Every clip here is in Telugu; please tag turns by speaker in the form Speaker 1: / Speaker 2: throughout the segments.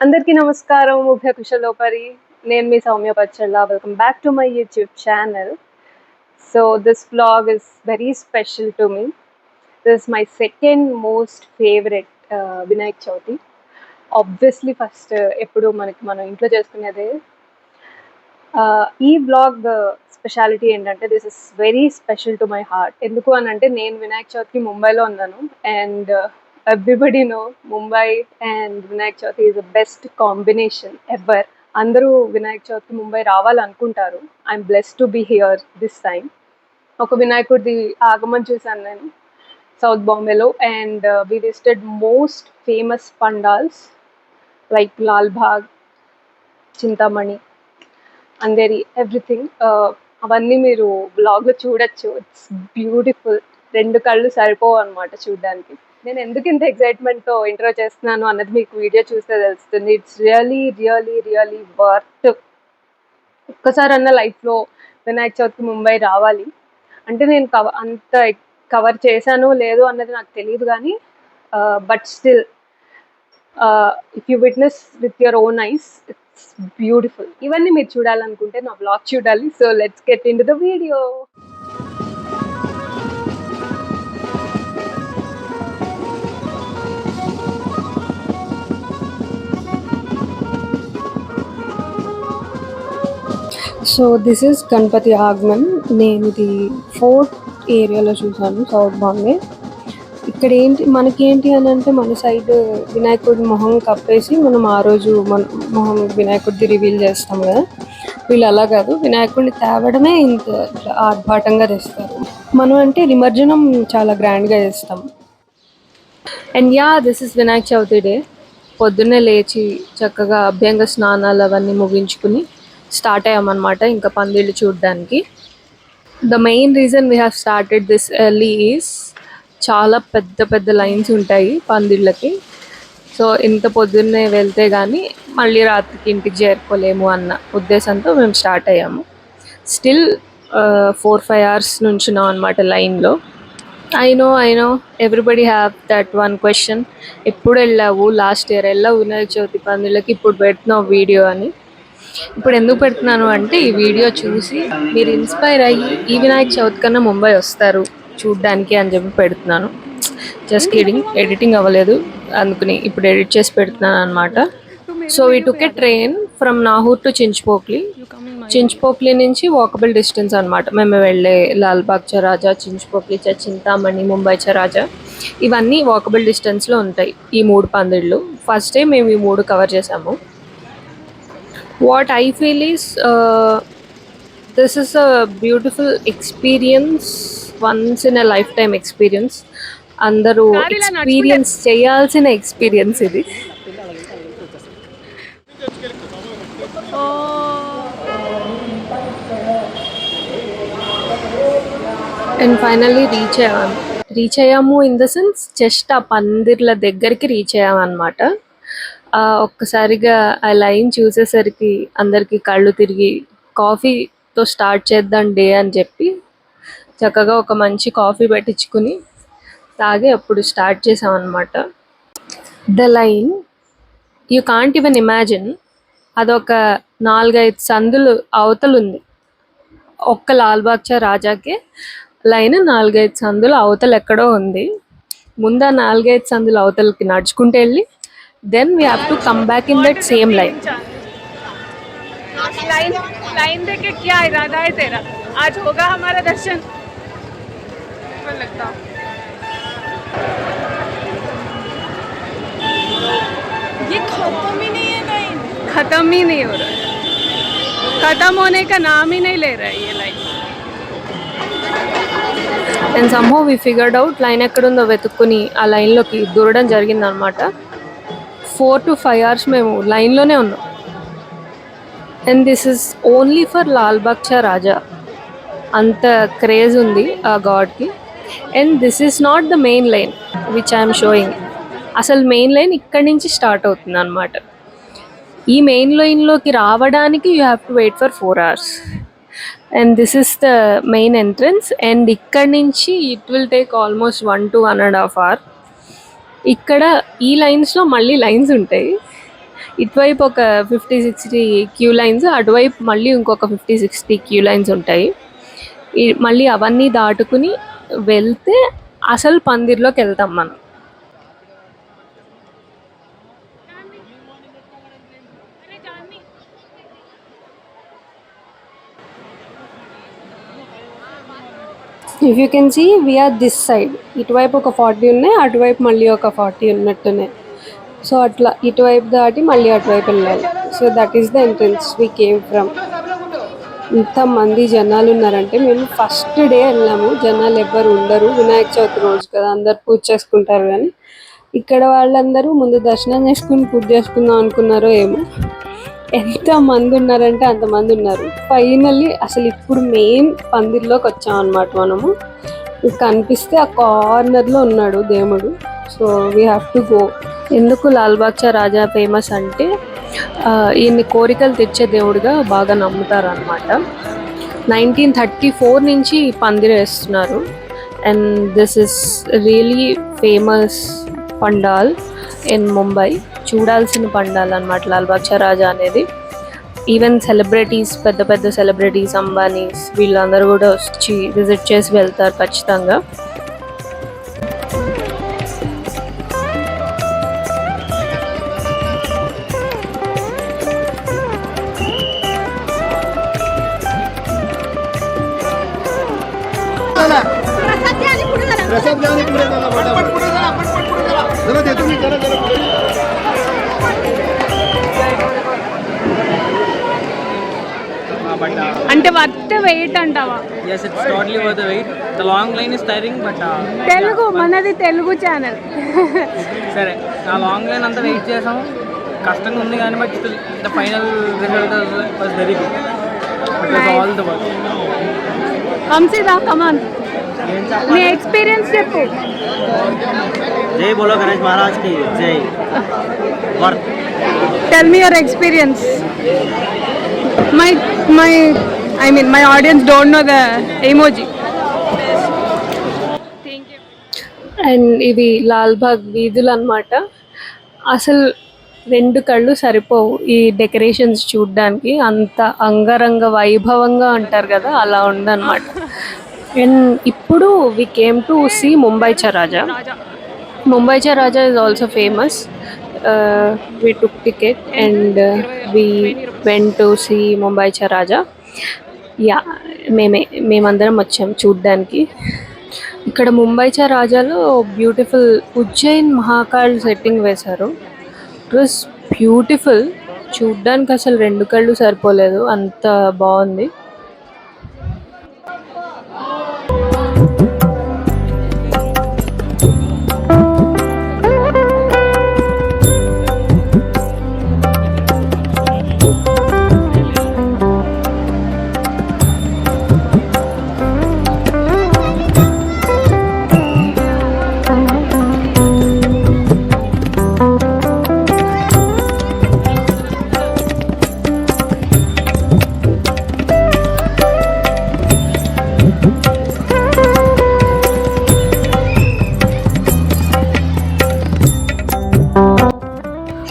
Speaker 1: అందరికీ నమస్కారం. ఉభయ కుశలోపరి. నేను మీ సౌమ్య పచ్చళ్ళ. Welcome back to my YouTube channel. So this vlog is very special to me. This is my second most favorite Vinayaka Chavithi. Obviously first ఎప్పుడు మనం ఇంట్లో చేసుకునేదే. ఈ వ్లాగ్ స్పెషాలిటీ ఏంటంటే this is very special to my heart. ఎందుకు అని అంటే నేను వినాయక చవితికి ముంబైలో ఉన్నాను and everybody know Mumbai and Vinayaka Chavithi is the best combination ever. అందరూ వినాయక చవితికి ముంబై రావాలనుకుంటారు. I'm blessed to be here this time. ఒక వినాయకుడిది ఆగమన్ చూశాను నేను సౌత్ బాంబేలో and we visited most famous pandals like Lalbagh, Chintamani, Andheri, everything. అవన్నీ మీరు బ్లాగ్లో చూడొచ్చు. It's beautiful. 2 కళ్ళు సరిపోవు అనమాట చూడడానికి. నేను ఎందుకు ఇంత ఎక్సైట్మెంట్తో ఇంట్రో చేస్తున్నాను అన్నది మీకు వీడియో చూస్తే తెలుస్తుంది. It's really really really worth. ఒక్కసారన్నా లైఫ్లో వినాయక చవితికి ముంబై రావాలి. అంటే నేను అంత కవర్ చేశానో లేదో అన్నది నాకు తెలియదు కానీ but still if you witness with your own eyes it's beautiful. ఇవన్నీ మీరు చూడాలనుకుంటే నా బ్లాగ్ చూడాలి. So let's get into the video. So this is Ganapati Aagman. నేను ఇది 4th ఏరియాలో చూసాను, సౌత్ బాంబే. ఇక్కడ మనకేంటి అని అంటే మన సైడ్ వినాయకుడి మొహం కప్పేసి మనం ఆ రోజు మన మొహం వినాయకుడిది రివీల్ చేస్తాం కదా. వీళ్ళు అలా కాదు, వినాయకుడిని తేవడమే ఇంత ఆర్భాటంగా తెస్తారు. మనం అంటే నిమజ్జనం చాలా గ్రాండ్గా చేస్తాం. And this is Vinayaka Chavithi day. పొద్దున్నే లేచి చక్కగా అభ్యంగ స్నానాలు అవన్నీ ముగించుకుని స్టార్ట్ అయ్యామన్నమాట ఇంకా పందిళ్ళు చూడడానికి. The main reason we have started this early is చాలా పెద్ద పెద్ద లైన్స్ ఉంటాయి పందిళ్ళకి. సో ఇంత పొద్దున్నే వెళ్తే కానీ మళ్ళీ రాత్రికి ఇంటికి చేరుకోలేము అన్న ఉద్దేశంతో మేము స్టార్ట్ అయ్యాము. స్టిల్ 4-5 hours నుంచున్నాం అనమాట లైన్లో. I know everybody have that one question, ఎప్పుడు వెళ్ళావు? లాస్ట్ ఇయర్ వెళ్ళావు వినాయక చవితి పందిళ్ళకి, ఇప్పుడు పెడుతున్నావు వీడియో అని. ఇప్పుడు ఎందుకు పెడుతున్నాను అంటే ఈ వీడియో చూసి మీరు ఇన్స్పైర్ అయ్యి ఈ వినాయక చవితి కన్నా ముంబై వస్తారు చూడ్డానికి అని చెప్పి పెడుతున్నాను. జస్ట్ కిడింగ్, ఎడిటింగ్ అవ్వలేదు అందుకని ఇప్పుడు ఎడిట్ చేసి పెడుతున్నాను అనమాట. So we took a train from Nahur to Chinchpokli నుంచి వాకబుల్ డిస్టెన్స్ అనమాట మేము వెళ్ళే లాల్బాగ్ చరాజా, చించ్పోక్లీ, చింతామణి, ముంబై చరాజా ఇవన్నీ వాకబుల్ డిస్టెన్స్లో ఉంటాయి ఈ 3 పందిళ్ళు. ఫస్ట్ డే మేము ఈ 3 కవర్ చేసాము. What I feel is this is a beautiful experience, once in a lifetime experience. అందరూ ఎక్స్పీరియన్స్ చేయాల్సిన ఎక్స్పీరియన్స్ ఇది. అండ్ ఫైనల్లీ రీచ్ అయ్యాము ఇన్ ద సెన్స్ జస్ట్ ఆ పందిర్ల దగ్గరికి రీచ్ అయ్యామన్నమాట. ఒక్కసారిగా ఆ లైన్ చూసేసరికి అందరికీ కళ్ళు తిరిగి కాఫీతో స్టార్ట్ చేద్దాం డే అని చెప్పి చక్కగా ఒక మంచి కాఫీ పెట్టించుకుని తాగి అప్పుడు స్టార్ట్ చేసామన్నమాట. The line you can't even imagine. అదొక 4-5 సందులు అవతలుంది. ఒక్క లాల్బాగ్ రాజాకే లైన్ 4-5 సందులు అవతలు ఎక్కడో ఉంది. ముందు ఆ 4-5 సందులు అవతలకి నడుచుకుంటూ వెళ్ళి then we have to come back in that same line.
Speaker 2: Line देख के क्या इरादा है तेरा? आज होगा हमारा दर्शन? लगता ये खत्म ही नहीं है लाइन, खत्म ही नहीं हो रहा है, खत्म होने का नाम ही नहीं ले रहा है ये line.
Speaker 1: and somehow we figured out line ఎక్కడుందో వెతుక్కుని ఆ లైన్లోకి దూరడం జరిగిందనమాట. 4 to 5 hours మేము లైన్లోనే ఉన్నాం. And this is only for Lalbaug Raja. అంత క్రేజ్ ఉంది ఆ గాడ్కి. And this is not the main line which I'm showing. అసలు మెయిన్ లైన్ ఇక్కడి నుంచి స్టార్ట్ అవుతుంది అనమాట. ఈ మెయిన్ లైన్లోకి రావడానికి you have to wait for 4 hours. And this is the main entrance. And ఇక్కడి నుంచి it will take almost 1 to 1.5 hours. ఇక్కడ ఈ లైన్స్లో మళ్ళీ లైన్స్ ఉంటాయి. ఇటువైపు ఒక 50-60 క్యూ లైన్స్, అటువైపు మళ్ళీ ఇంకొక 50-60 క్యూ లైన్స్ ఉంటాయి. మళ్ళీ అవన్నీ దాటుకుని వెళ్తే అసలు పందిర్లోకి వెళ్తాం మనం. If you can see we are this side. ఇటువైపు ఒక 40 ఉన్నాయి, అటువైపు మళ్ళీ ఒక 40 ఉన్నట్టున్నాయి. సో అట్లా ఇటువైపు దాటి మళ్ళీ అటువైపు వెళ్ళాలి. So that is the entrance we came from. ఇంతమంది జనాలు ఉన్నారంటే, మేము ఫస్ట్ డే వెళ్ళాము, జనాలు ఎవ్వరు ఉండరు, వినాయక చవితి రోజు కదా, అందరు పూజ చేసుకుంటారు. కానీ ఇక్కడ వాళ్ళందరూ ముందు దర్శనం చేసుకుని పూజ చేసుకుందాం అనుకున్నారో ఏమో, ఎంత మంది ఉన్నారంటే అంతమంది ఉన్నారు. ఫైనల్లీ అసలు ఇప్పుడు మెయిన్ పందిర్లోకి వచ్చాం అనమాట మనము. కనిపిస్తే ఆ కార్నర్లో ఉన్నాడు దేవుడు. So we have to go. ఎందుకు లాల్బాగ్చా రాజా ఫేమస్ అంటే ఈయన్ని కోరికలు తెచ్చే దేవుడిగా బాగా నమ్ముతారు అనమాట. 1934 నుంచి పందిరి వేస్తున్నారు. And this is really famous pandal in Mumbai. చూడాల్సిన పండాల్ అనమాట లాల్బాగ్చా రాజా అనేది. ఈవెన్ సెలబ్రిటీస్, పెద్ద పెద్ద సెలబ్రిటీస్, అంబానీస్, వీళ్ళందరూ కూడా వచ్చి విజిట్ చేసి వెళ్తారు ఖచ్చితంగా.
Speaker 2: అంటే వర్త్ వెయిట్ అంటావా?
Speaker 3: Yes, it's totally worth the wait. The long line is tiring, but
Speaker 2: Telugu, మనది తెలుగు ఛానల్.
Speaker 3: సరే, ఆ లాంగ్ లైన్ అంతా వెయిట్ చేసాం, కష్టంగా ఉంది కానీ but the final result was very good. It was all the work.
Speaker 2: వంశీదా, కమాన్, నీ ఎక్స్పీరియన్స్ చెప్పు.
Speaker 3: జై బోలో గణేష్ మహారాజ్ కి జై. Worth.
Speaker 2: Tell me your experience. My audience don't know the emoji. Thank you.
Speaker 1: And ఇవి లాల్బాగ్ వీధులు అనమాట. అసలు 2 కళ్ళు సరిపోవు ఈ డెకరేషన్స్ చూడ్డానికి. అంత అంగరంగ వైభవంగా అంటారు కదా, అలా ఉందన్నమాట. అండ్ ఇప్పుడు we came to see Mumbaicha Raja. Mumbaicha Raja is also famous. We took ticket and we went to see Mumbaicha Raja. Yeah, మేమందరం వచ్చాం చూడ్డానికి. ఇక్కడ ముంబైచా రాజాలో బ్యూటిఫుల్ ఉజ్జయిన్ మహాకాల్ సెట్టింగ్ వేశారు. It was beautiful. చూడ్డానికి అసలు 2 కళ్ళు సరిపోలేదు, అంత బాగుంది.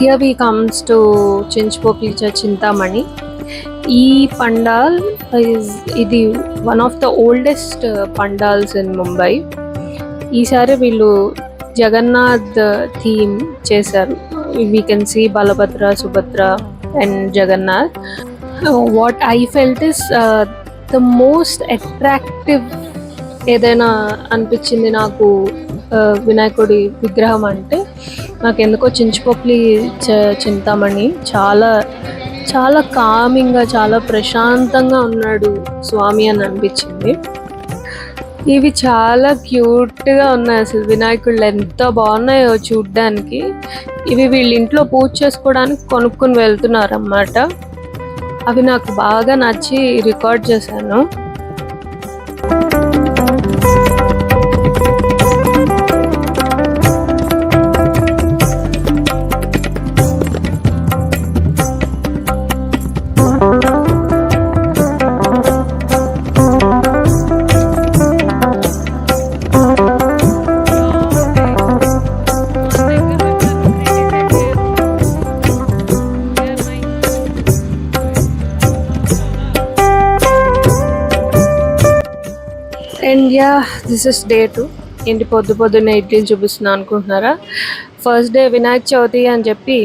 Speaker 1: Here we comes to Chinchpokli Chintamani. ఈ పండాల్ ఇది one of the oldest pandals in Mumbai. ఈసారి వీళ్ళు జగన్నాథ్ థీమ్ చేశారు. We can see Balabhadra, Subhadra and Jagannath. What I felt is the most attractive ఏదైనా అనిపించింది నాకు వినాయకుడి విగ్రహం అంటే, నాకు ఎందుకో చించుపోక్లి చింతామణి చాలా చాలా కామింగ్గా, చాలా ప్రశాంతంగా ఉన్నాడు స్వామి అని అనిపించింది. ఇవి చాలా క్యూట్గా ఉన్నాయి. అసలు వినాయకుళ్ళు ఎంత బాగున్నాయో చూడ్డానికి. ఇవి వీళ్ళ ఇంట్లో పూజ చేసుకోవడానికి కొనుక్కొని వెళ్తున్నారు అన్నమాట. అవి నాకు బాగా నచ్చి రికార్డ్ చేశాను. Yeah, this is day 2. ఏంటి పొద్దున్నే ఇడ్లీలు చూపిస్తున్నా అనుకుంటున్నారా? ఫస్ట్ డే వినాయక చవితి అని చెప్పి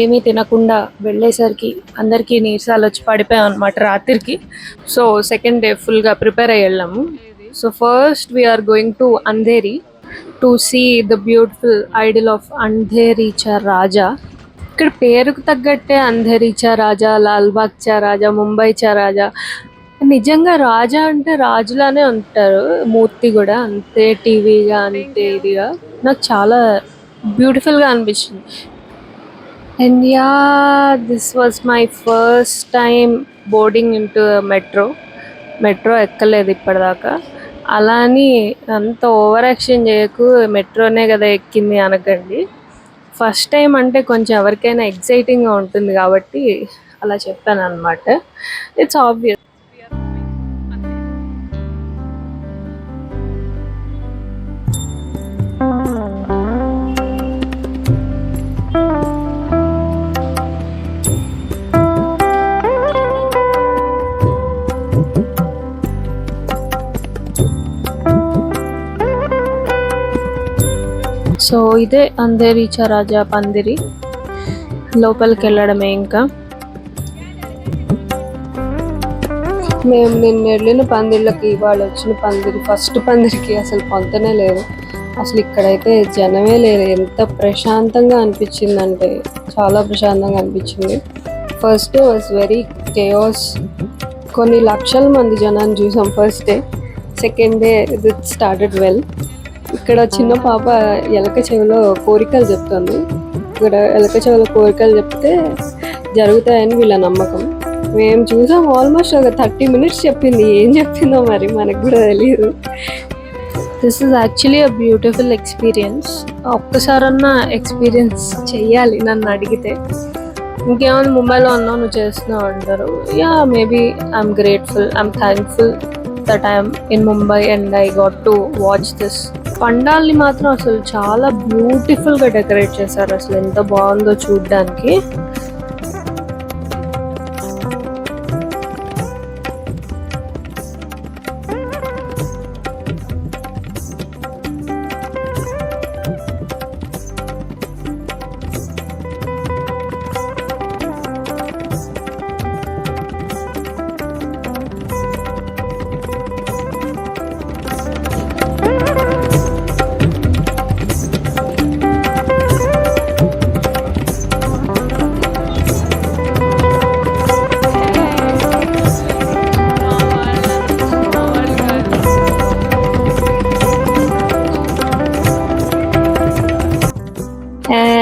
Speaker 1: ఏమీ తినకుండా వెళ్ళేసరికి అందరికీ నీరసాలు వచ్చి పడిపోయాం అనమాట రాత్రికి. సో సెకండ్ డే ఫుల్గా ప్రిపేర్ అయ్యి వెళ్ళాము. So first we're going to Andheri to see the beautiful idol of Andhericha Raja. ఇక్కడ పేరుకు తగ్గట్టే అంధేరీచా రాజా, లాల్బాగ్ చా రాజా, ముంబై చా రాజా. నిజంగా రాజా అంటే రాజులానే ఉంటారు, మూర్తి కూడా అంతే టీవీగా అంతే ఇదిగా. నాకు చాలా బ్యూటిఫుల్గా అనిపించింది. And yeah, this was my first time boarding into metro ఎక్కలేదు ఇప్పటిదాకా. అలా అని అంత ఓవర్ యాక్షన్ చేయకు, మెట్రోనే కదా ఎక్కింది అనకండి. ఫస్ట్ టైం అంటే కొంచెం ఎవరికైనా ఎక్సైటింగ్గా ఉంటుంది కాబట్టి అలా చెప్పాను అనమాట. It's obvious. సో ఇదే అంధేరీచా రాజా పందిరి. లోపలికి వెళ్ళడమే. ఇంకా మేము నిన్న వెళ్ళిన పందిళ్ళకి ఇవాళ వచ్చిన పందిరి, ఫస్ట్ పందిరికి అసలు పొంతనే లేదు. అసలు ఇక్కడైతే జనమే లేదు. ఎంత ప్రశాంతంగా అనిపించిందంటే చాలా ప్రశాంతంగా అనిపించింది. First day was very chaos. కొన్ని లక్షల మంది జనాన్ని చూసాం first day. Second day it started well. ఇక్కడ చిన్న పాప ఎలక చెవిలో కోరికలు చెప్తుంది. ఇక్కడ ఎలక చెవిలో కోరికలు చెప్తే జరుగుతాయని వీళ్ళ నమ్మకం. మేము చూసాం ఆల్మోస్ట్ ఒక 30 minutes చెప్పింది. ఏం చెప్పిందో మరి మనకు కూడా తెలియదు. This is actually a beautiful experience. ఒక్కసారన్నా ఎక్స్పీరియన్స్ చెయ్యాలి నన్ను అడిగితే. ఇంకేమైనా ముంబైలో ఉన్నావు నువ్వు చేస్తున్నావు అంటారు. Yeah, maybe I'm grateful, I'm thankful that I'm in Mumbai and I got to watch this. పండాల్ని మాత్రం అసలు చాలా బ్యూటిఫుల్గా డెకరేట్ చేశారు. అసలు ఎంత బాగుందో చూడ్డానికి.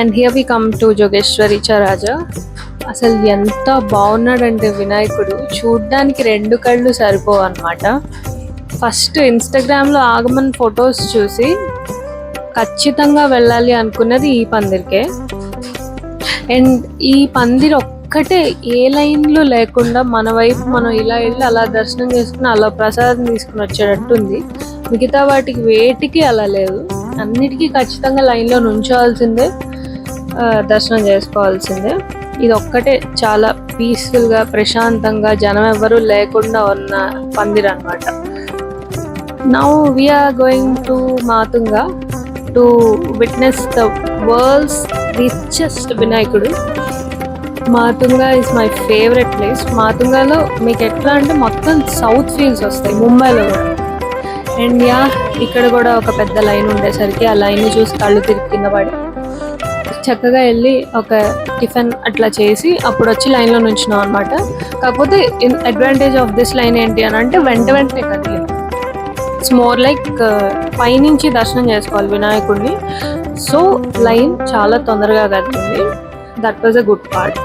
Speaker 1: And here we come to Jogeshwaricha Raja. అసలు ఎంత బాగున్నాడంటే వినాయకుడు, చూడ్డానికి 2 కళ్ళు సరిపోవు అనమాట. ఫస్ట్ ఇన్స్టాగ్రామ్లో ఆగమన్ ఫొటోస్ చూసి ఖచ్చితంగా వెళ్ళాలి అనుకున్నది ఈ పందిరికే. అండ్ ఈ పందిరి ఒక్కటే ఏ లైన్లు లేకుండా మన వైపు మనం ఇలా వెళ్ళి అలా దర్శనం చేసుకుని అలా ప్రసాదం తీసుకుని వచ్చేటట్టు ఉంది. మిగతా వాటికి వేటికి అలా లేదు. అన్నిటికీ ఖచ్చితంగా లైన్లో నుంచోవాల్సిందే, దర్శనం చేసుకోవాల్సిందే. ఇది ఒక్కటే చాలా పీస్ఫుల్గా ప్రశాంతంగా జనం ఎవ్వరూ లేకుండా ఉన్న పందిర్ అనమాట. Now we're going to Matunga to witness the world's richest వినాయకుడు. Matunga is my favourite place. మాతుంగాలో మీకు ఎట్లా అంటే మొత్తం సౌత్ ఫీల్స్ వస్తాయి, ముంబైలో కూడా. అండ్ యా, ఇక్కడ కూడా ఒక పెద్ద లైన్ ఉండేసరికి ఆ లైన్ చూసి కళ్ళు తిరిగి కింద పడి చక్కగా వెళ్ళి ఒక టిఫిన్ అట్లా చేసి అప్పుడు వచ్చి లైన్లో నుంచున్నాం అనమాట. కాకపోతే అడ్వాంటేజ్ ఆఫ్ దిస్ లైన్ ఏంటి అని అంటే వెంటనే కదిలి ఇట్స్ మోర్ లైక్ పైనుంచి దర్శనం చేసుకోవాలి వినాయకుడిని. సో లైన్ చాలా తొందరగా కదులుతుంది. That was a good part.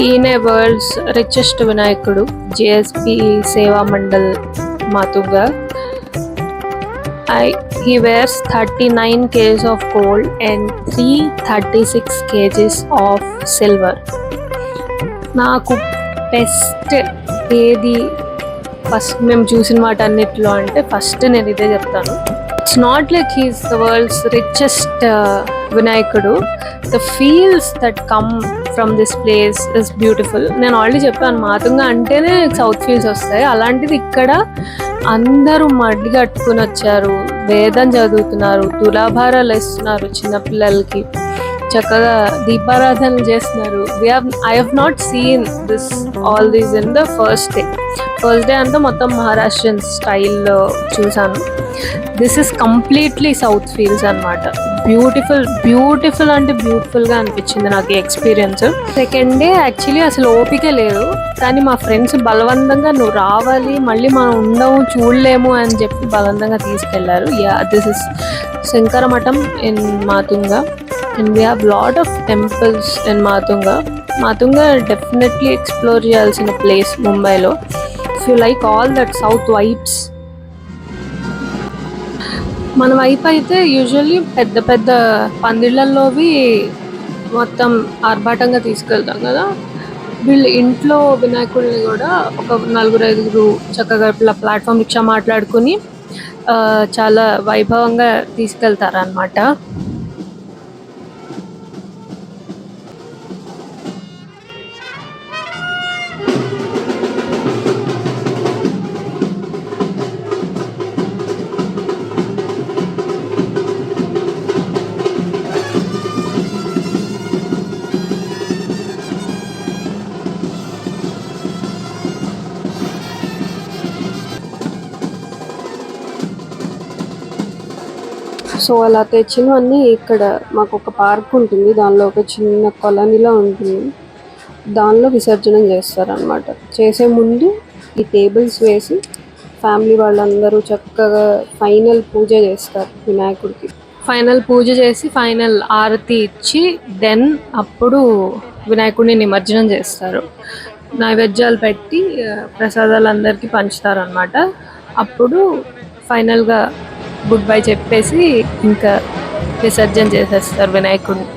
Speaker 1: ఈయనే వరల్డ్స్ రిచెస్ట్ వినాయకుడు, జిఎస్పి సేవా mandal Matunga. He wears 39 kgs of gold and 336 kgs of silver. నాకు బెస్ట్ ఏది ఫస్ట్ మేము చూసిన వాటన్నిటిలో అంటే ఫస్ట్ నేను ఇదే చెప్తాను. It's not like he's the world's richest వినాయకుడు. The feels that come from this place is beautiful. నేను ఆల్రెడీ చెప్పాను, మాతుంగ అంటేనే సౌత్ ఫీల్స్ వస్తాయి. అలాంటిది ఇక్కడ అందరూ మడ్డి కట్టుకుని వచ్చారు, వేదం చదువుతున్నారు, తులాభారాలు వేస్తున్నారు చిన్నపిల్లలకి, చక్కగా దీపారాధనలు చేస్తున్నారు. I have not seen this all these in the first day అంతా మొత్తం మహారాష్ట్రన్ స్టైల్లో చూసాను. This is completely south feels అనమాట. బ్యూటిఫుల్ అంటే బ్యూటిఫుల్గా అనిపించింది నాకు ఈ ఎక్స్పీరియన్స్. సెకండ్ డే యాక్చువల్లీ అసలు ఓపిక లేదు, కానీ మా ఫ్రెండ్స్ బలవంతంగా నువ్వు రావాలి, మళ్ళీ మనం ఉండము చూడలేము అని చెప్పి బలవంతంగా తీసుకెళ్లారు. This is Shankara Math in Matunga. And we have lot of temples in Matunga. Matunga definitely explore చేయాల్సిన ప్లేస్ ముంబైలో. If you like all that south vibes. మన వైపు అయితే యూజువల్లీ పెద్ద పెద్ద పందిళ్ళల్లోవి మొత్తం ఆర్భాటంగా తీసుకెళ్తాం కదా. వీళ్ళు ఇంట్లో వినాయకుడిని కూడా ఒక 4-5 చక్కగా ఇట్లా ప్లాట్ఫామ్ రిక్షా మాట్లాడుకుని చాలా వైభవంగా తీసుకెళ్తారనమాట. సో అలా తెచ్చినవన్నీ ఇక్కడ మాకు ఒక పార్క్ ఉంటుంది, దానిలో ఒక చిన్న కొలనిలా ఉంటుంది, దానిలో విసర్జనం చేస్తారనమాట. చేసే ముందు ఈ టేబుల్స్ వేసి ఫ్యామిలీ వాళ్ళందరూ చక్కగా ఫైనల్ పూజ చేస్తారు వినాయకుడికి. ఫైనల్ పూజ చేసి ఫైనల్ ఆరతి ఇచ్చి దెన్ అప్పుడు వినాయకుడిని నిమజ్జనం చేస్తారు. నైవేద్యాలు పెట్టి ప్రసాదాలు అందరికీ పంచుతారు అనమాట. అప్పుడు ఫైనల్గా గుడ్ బై చెప్పేసి ఇంకా విసర్జన చేసేస్తారు వినాయకుడిని.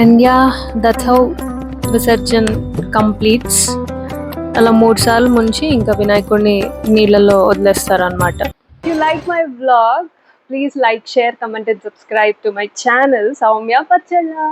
Speaker 1: And yeah, that's how visarjan completes. అలా 3 సార్లు ముంచి ఇంకా వినాయకుడిని నీళ్ళలో వదిలేస్తారు అనమాట. If you like my vlog, please like, share, comment and subscribe to my channel Soumya Pachalla.